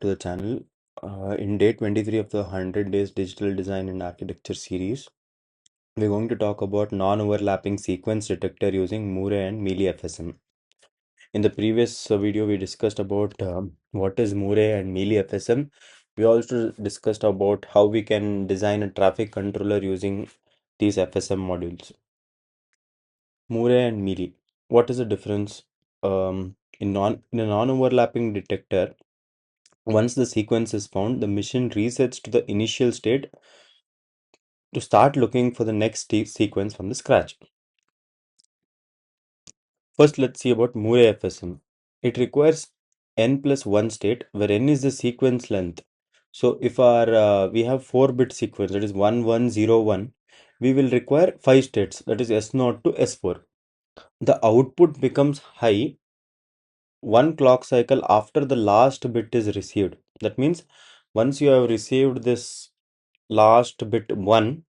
to the channel. In day 23 of the 100 Days Digital Design and Architecture series, we're going to talk about non-overlapping sequence detector using Murray and Mealy FSM. In the previous video, we discussed about what is Murray and Mealy FSM. We also discussed about how we can design a traffic controller using these FSM modules. Murray and Mealy. What is the difference? In a non-overlapping detector, once the sequence is found, the machine resets to the initial state to start looking for the next sequence from the scratch. First, let's see about Murray FSM. It requires n plus 1 state where n is the sequence length. So if we have 4-bit sequence, that is 1101, we will require 5 states, that is S0 to S4. The output becomes high one clock cycle after the last bit is received. That means once you have received this last bit 1,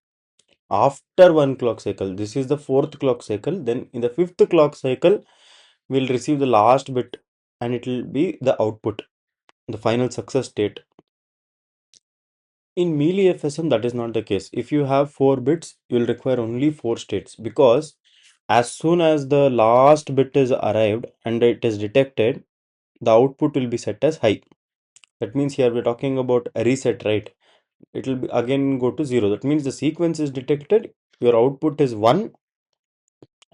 after one clock cycle, this is the 4th clock cycle, then in the 5th clock cycle we'll receive the last bit and it will be the output, the final success state. In Mealy FSM that is not the case. If you have 4 bits, you will require only 4 states, because as soon as the last bit is arrived and it is detected, the output will be set as high. That means here we're talking about a reset, right? It will be again go to 0. That means the sequence is detected, your output is 1,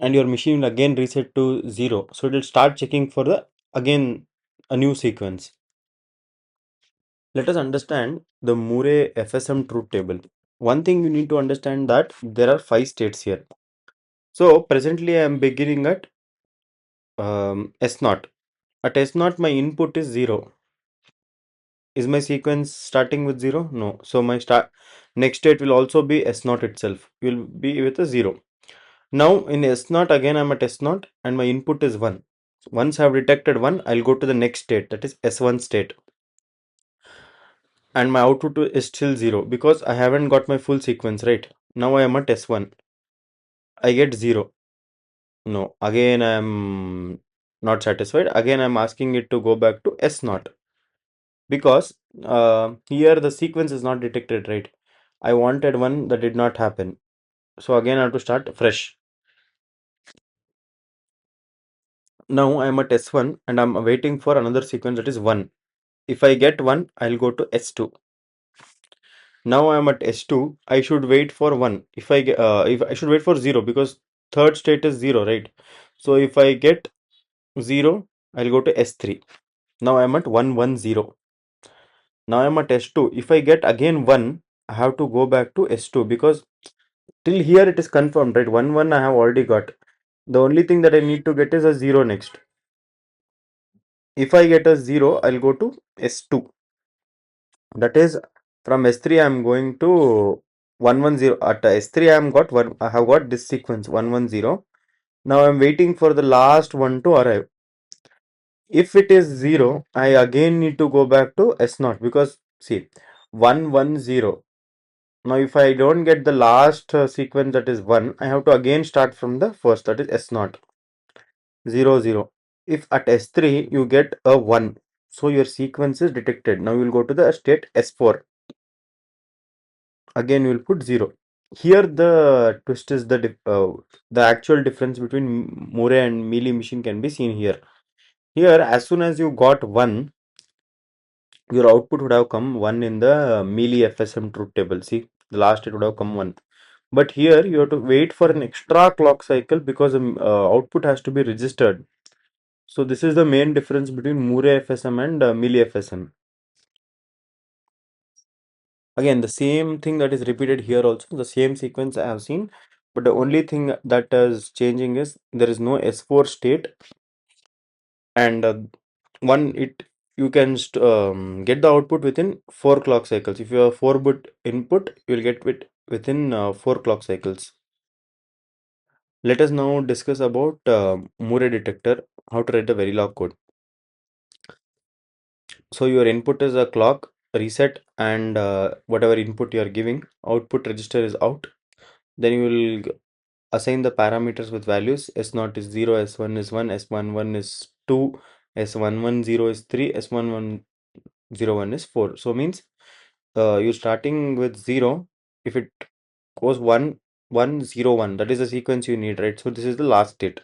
and your machine will again reset to 0. So it will start checking for the again a new sequence. Let us understand the Murray FSM truth table. One thing you need to understand that there are 5 states here. So presently I am beginning at S0. At S0 my input is 0. Is my sequence starting with 0? No. So my next state will also be S0 itself. Will be with a 0. Now in S0 again I'm at S0 and my input is 1. Once I have detected 1, I'll go to the next state, that is S1 state. And my output is still 0 because I haven't got my full sequence, right? Now I am at S1. I get 0. No, again I am not satisfied. Again I'm asking it to go back to S0 because here the sequence is not detected, right? I wanted 1, that did not happen. So again I have to start fresh. Now I am at S1 and I'm waiting for another sequence, that is 1. If I get 1, I'll go to S2. Now I am at S2. I should wait for 1. If I should wait for 0 because third state is 0, right? So if I get 0, I'll go to S3. Now I am at 110. Now I am at S2. If I get again 1, I have to go back to S2 because till here it is confirmed, right? 1 I have already got. The only thing that I need to get is a 0 next. If I get a 0, I'll go to S2. That is, from S3 I'm going to 110. At S3 I have got this sequence 110. Now I'm waiting for the last one to arrive. If it is 0, I again need to go back to S0 because see 110. Now if I don't get the last sequence, that is 1, I have to again start from the first, that is S0. 0 0. If at S3 you get a 1, so your sequence is detected. Now you will go to the state S4. Again you will put 0. Here the twist is the actual difference between Murray and Mealy machine can be seen here. Here as soon as you got 1, your output would have come 1 in the Mealy FSM truth table. See, the last it would have come 1. But here you have to wait for an extra clock cycle because the output has to be registered. So this is the main difference between Murray FSM and Mealy FSM. Again, the same thing that is repeated here also, the same sequence I have seen, but the only thing that is changing is there is no S4 state, and you can get the output within 4 clock cycles. If you have 4-bit input, you will get it within 4 clock cycles. Let us now discuss about Murray detector, how to write the Verilog code. So your input is a clock reset, and whatever input you are giving, output register is out. Then you will assign the parameters with values. S0 is 0, S1 is 1, S11 is 2, S110 is 3, S11 0 1 is 4. So means you're starting with 0. If it goes 1 1 0 1, that is the sequence you need, right? So this is the last state.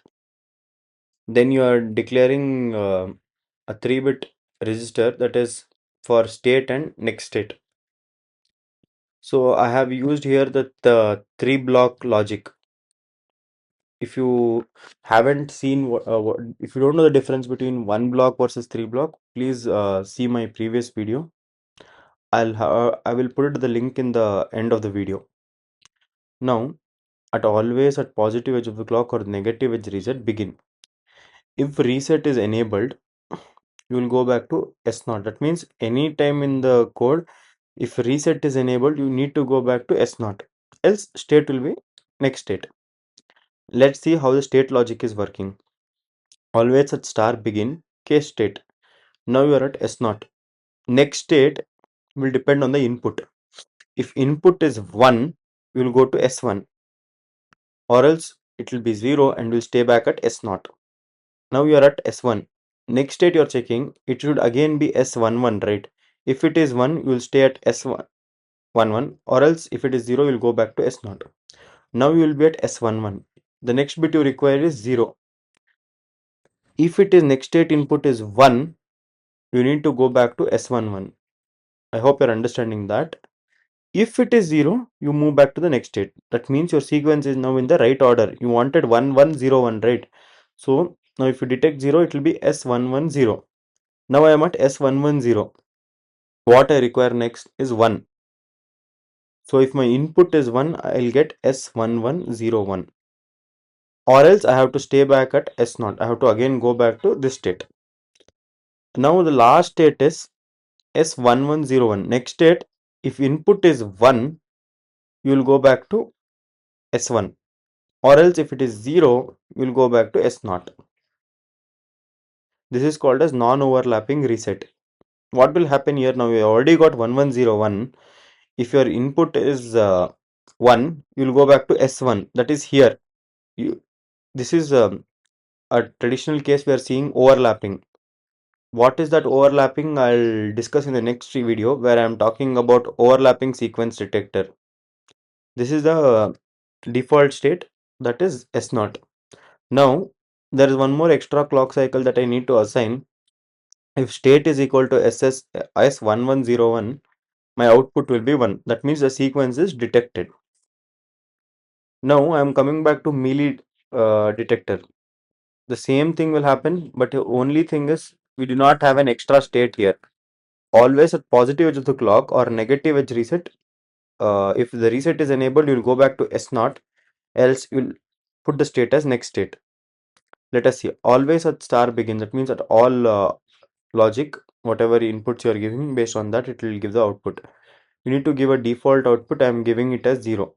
Then you are declaring a 3-bit register that is for state and next state. So I have used here the 3-block logic. If you haven't seen if you don't know the difference between 1 block versus 3 block, please see my previous video. I will put the link in the end of the video. Now, at positive edge of the clock or negative edge reset begin. If reset is enabled, you will go back to S0. That means any time in the code, if reset is enabled, you need to go back to S0. Else state will be next state. Let's see how the state logic is working. Always at star begin, case state. Now you are at S0. Next state will depend on the input. If input is 1, you will go to S1, or else it will be 0 and will stay back at S0. Now you are at S1. Next state you are checking, it should again be S11, right? If it is 1, you will stay at S11, or else if it is 0, you will go back to S0. Now you will be at S11. The next bit you require is 0. If it is next state input is 1, you need to go back to S11. I hope you're understanding that. If it is 0, you move back to the next state. That means your sequence is now in the right order. You wanted 1101, right? So now if you detect 0, it will be S110. Now I am at S110. What I require next is 1. So if my input is 1, I'll get S1101. Or else I have to stay back at S0. I have to again go back to this state. Now the last state is S1101. Next state, if input is 1, you will go back to S1. Or else if it is 0, you will go back to S0. This is called as non-overlapping reset. What will happen here? Now you already got 1101. If your input is 1, you will go back to S1. That is here. This is a traditional case we are seeing overlapping. What is that overlapping? I'll discuss in the next video where I'm talking about overlapping sequence detector. This is the default state, that is S0. Now there is one more extra clock cycle that I need to assign. If state is equal to S1101, my output will be 1. That means the sequence is detected. Now I am coming back to Mealy detector. The same thing will happen, but the only thing is we do not have an extra state here. Always at positive edge of the clock or negative edge reset, if the reset is enabled, you will go back to S0, else you will put the state as next state. Let us see. Always at star begin. That means at all logic, whatever inputs you are giving, based on that, it will give the output. You need to give a default output. I am giving it as 0.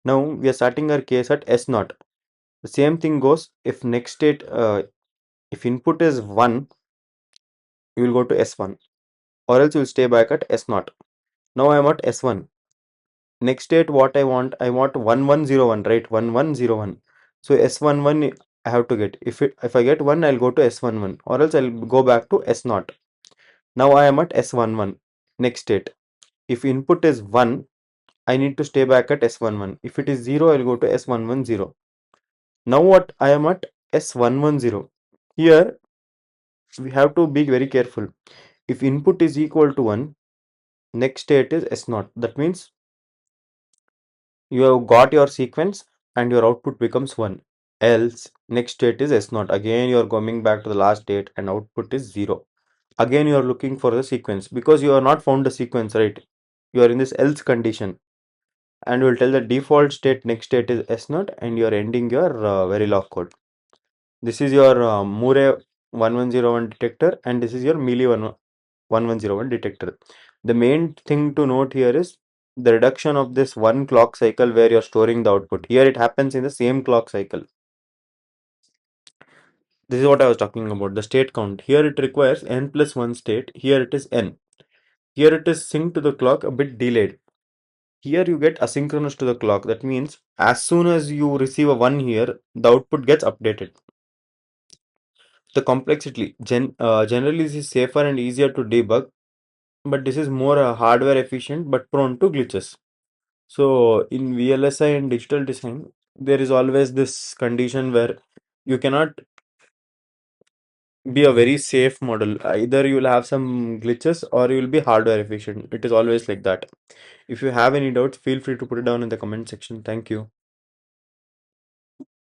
Now we are starting our case at S0. The same thing goes if next state, if input is 1, you will go to S1, or else you will stay back at S0. Now I am at S1. Next state, what I want 1101, right? 1101. So S11 I have to get. If I get 1, I'll go to S11, or else I'll go back to S0. Now I am at S11. Next state. If input is 1, I need to stay back at S11. If it is 0, I'll go to S110. Now what I am at S110. Here we have to be very careful. If input is equal to 1, next state is S0. That means you have got your sequence and your output becomes 1. Else next state is S0. Again you are coming back to the last state and output is 0. Again you are looking for the sequence because you are not found the sequence, right? You are in this else condition, and will tell the default state next state is S0 and you are ending your Verilog code. This is your Moore 1101 detector, and this is your Mealy 1101 detector. The main thing to note here is the reduction of this one clock cycle where you're storing the output. Here it happens in the same clock cycle. This is what I was talking about, the state count. Here it requires n plus 1 state. Here it is n. Here it is synced to the clock a bit delayed. Here you get asynchronous to the clock. That means as soon as you receive a 1 here, the output gets updated. The complexity generally is safer and easier to debug. but this is more hardware efficient but prone to glitches. So in VLSI and digital design, there is always this condition where you cannot be a very safe model. Either you will have some glitches or you will be hardware efficient. It is always like that. If you have any doubts, feel free to put it down in the comment section. Thank you.